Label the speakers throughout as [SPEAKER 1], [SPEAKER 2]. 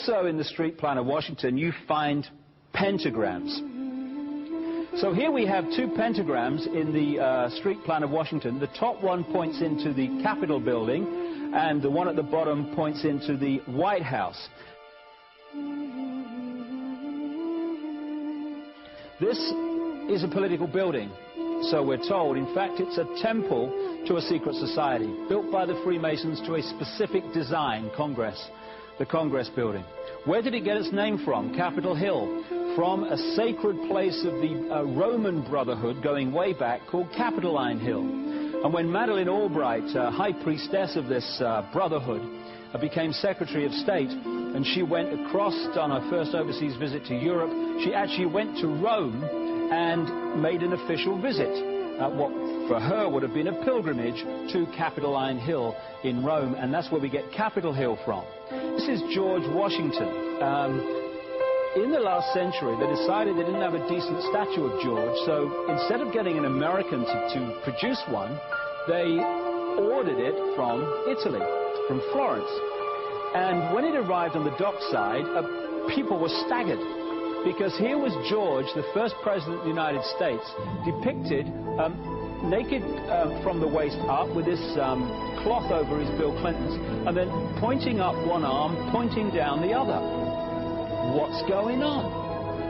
[SPEAKER 1] Also in the street plan of Washington, you find pentagrams. So here we have two pentagrams in the street plan of Washington. The top one points into the Capitol building, and the one at the bottom points into the White House. This is a political building, so we're told. In fact, it's a temple to a secret society, built by the Freemasons to a specific design, Congress, the Congress building. Where did it get its name from? Capitol Hill, from a sacred place of the Roman Brotherhood going way back called Capitoline Hill. And when Madeleine Albright, high priestess of this brotherhood, became Secretary of State, and she went across on her first overseas visit to Europe, she actually went to Rome and made an official visit, what for her would have been a pilgrimage to Capitoline Hill in Rome, and that's where we get Capitol Hill from. This is George Washington. In the last century, they decided they didn't have a decent statue of George, so instead of getting an American to produce one, they ordered it from Italy, from Florence. And when it arrived on the dockside, people were staggered, because here was George, the first president of the United States, depicted naked from the waist up with this cloth over his Bill Clinton's, and then pointing up one arm, pointing down the other. What's going on?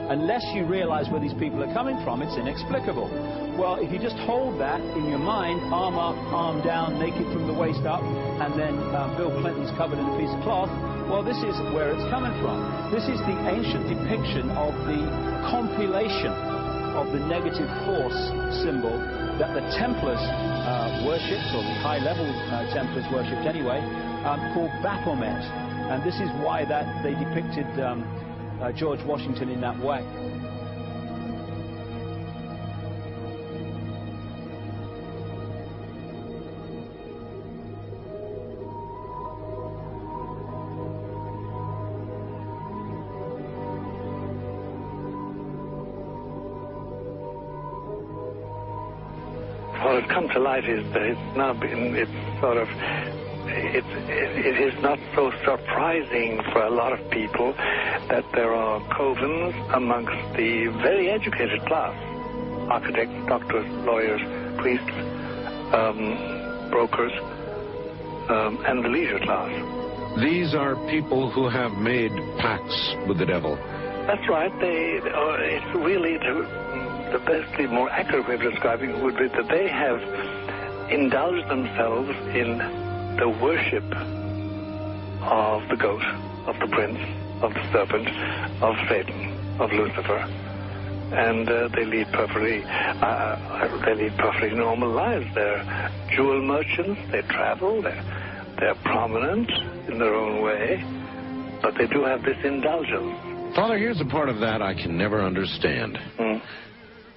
[SPEAKER 1] Unless you realize where these people are coming from, it's inexplicable. Well, if you just hold that in your mind, arm up, arm down, naked from the waist up, and then Bill Clinton's covered in a piece of cloth, well, this is where it's coming from. This is the ancient depiction of the compilation of the negative force symbol that the Templars worshipped, or the high-level Templars worshipped anyway, called Baphomet. And this is why they depicted George Washington in that way.
[SPEAKER 2] What has come to light is that it's now been, it is not so surprising for a lot of people that there are covens amongst the very educated class, architects, doctors, lawyers, priests, brokers, and the leisure class.
[SPEAKER 3] These are people who have made pacts with the devil.
[SPEAKER 2] That's right. It's really the best, the more accurate way of describing it would be that they have indulged themselves in the worship of the goat, of the prince, of the serpent, of Satan, of Lucifer, and they lead perfectly normal lives. They're jewel merchants. They travel. They're prominent in their own way, but they do have this indulgence.
[SPEAKER 3] Father, here's a part of that I can never understand,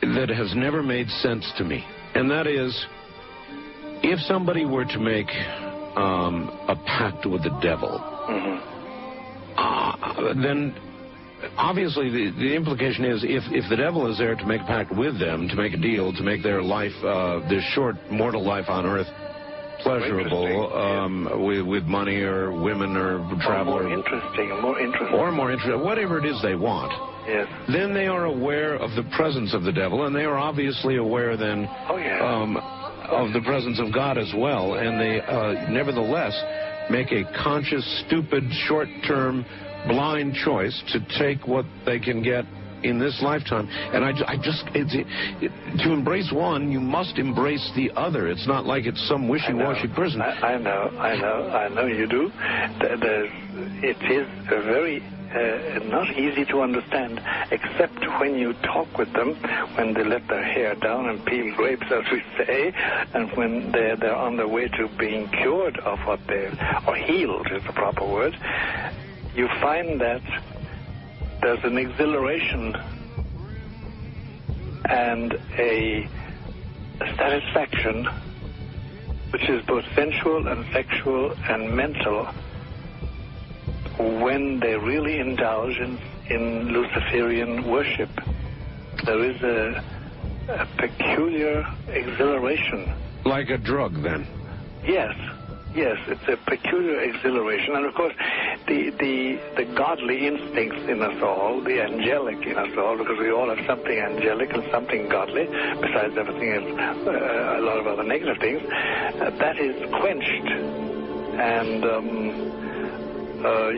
[SPEAKER 3] that has never made sense to me, and that is, if somebody were to make a pact with the devil, then obviously the implication is if the devil is there to make a pact with them, to make a deal, to make their life, this short mortal life on earth, pleasurable, with money or women or travel,
[SPEAKER 2] or more interesting,
[SPEAKER 3] whatever it is they want.
[SPEAKER 2] Yes.
[SPEAKER 3] Then they are aware of the presence of the devil, and they are obviously aware then of the presence of God as well, and they nevertheless make a conscious, stupid, short-term, blind choice to take what they can get in this lifetime. And to embrace one, you must embrace the other. It's not like it's some wishy-washy person.
[SPEAKER 2] I know you do. It is a very not easy to understand, except when you talk with them, when they let their hair down and peel grapes, as we say, and when they're on their way to being cured of what or healed is the proper word. You find that there's an exhilaration and a satisfaction which is both sensual and sexual and mental when they really indulge in Luciferian worship. There is a peculiar exhilaration.
[SPEAKER 3] Like a drug, then?
[SPEAKER 2] Yes, it's a peculiar exhilaration. And of course, the godly instincts in us all, the angelic in us all, because we all have something angelic and something godly, besides everything else, a lot of other negative things, that is quenched. And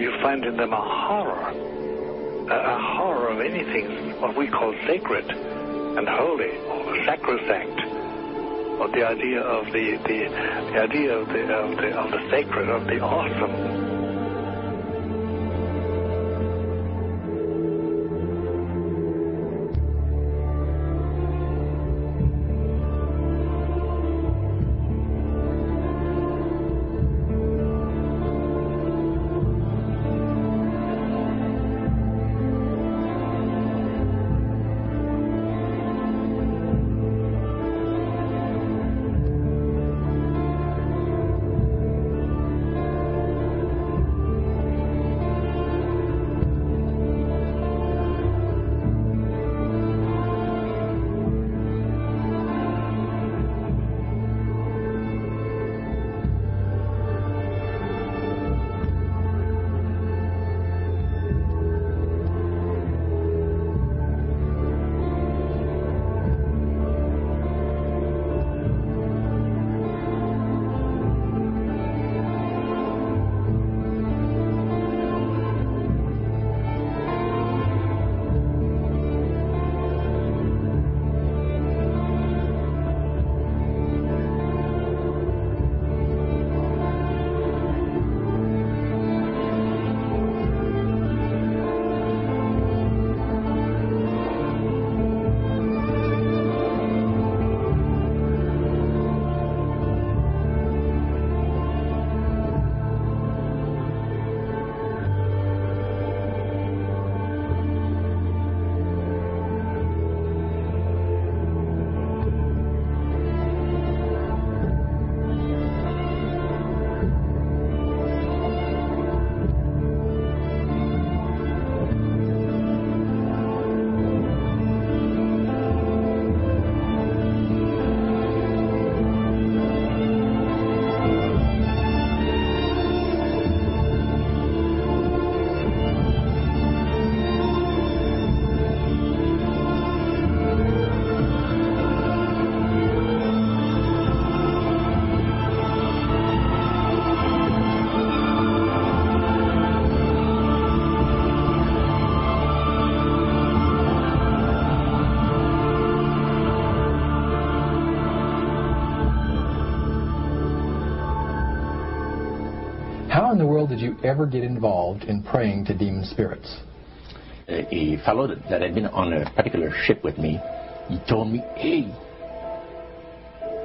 [SPEAKER 2] you find in them a horror of anything, what we call sacred and holy, or sacrosanct, or the idea of the sacred, of the awesome.
[SPEAKER 4] How in the world did you ever get involved in praying to demon spirits?
[SPEAKER 5] A fellow that had been on a particular ship with me, he told me, hey,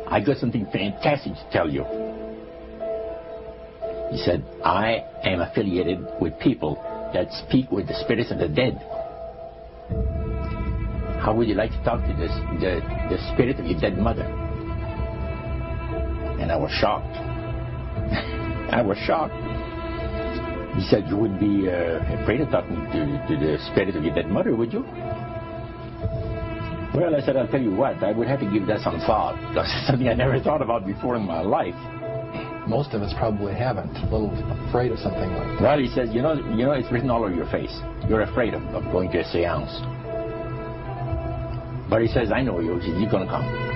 [SPEAKER 5] I got something fantastic to tell you. He said, I am affiliated with people that speak with the spirits of the dead. How would you like to talk to the spirit of your dead mother? And I was shocked. I was shocked. He said, you wouldn't be afraid of talking to the spirit of your dead mother, would you? Well, I said, I'll tell you what, I would have to give that some thought, because it's something I never thought about before in my life.
[SPEAKER 4] Most of us probably haven't. A little afraid of something like that.
[SPEAKER 5] Well, he says, you know, it's written all over your face. You're afraid of going to a seance. But he says, I know you. He says, you're going to come.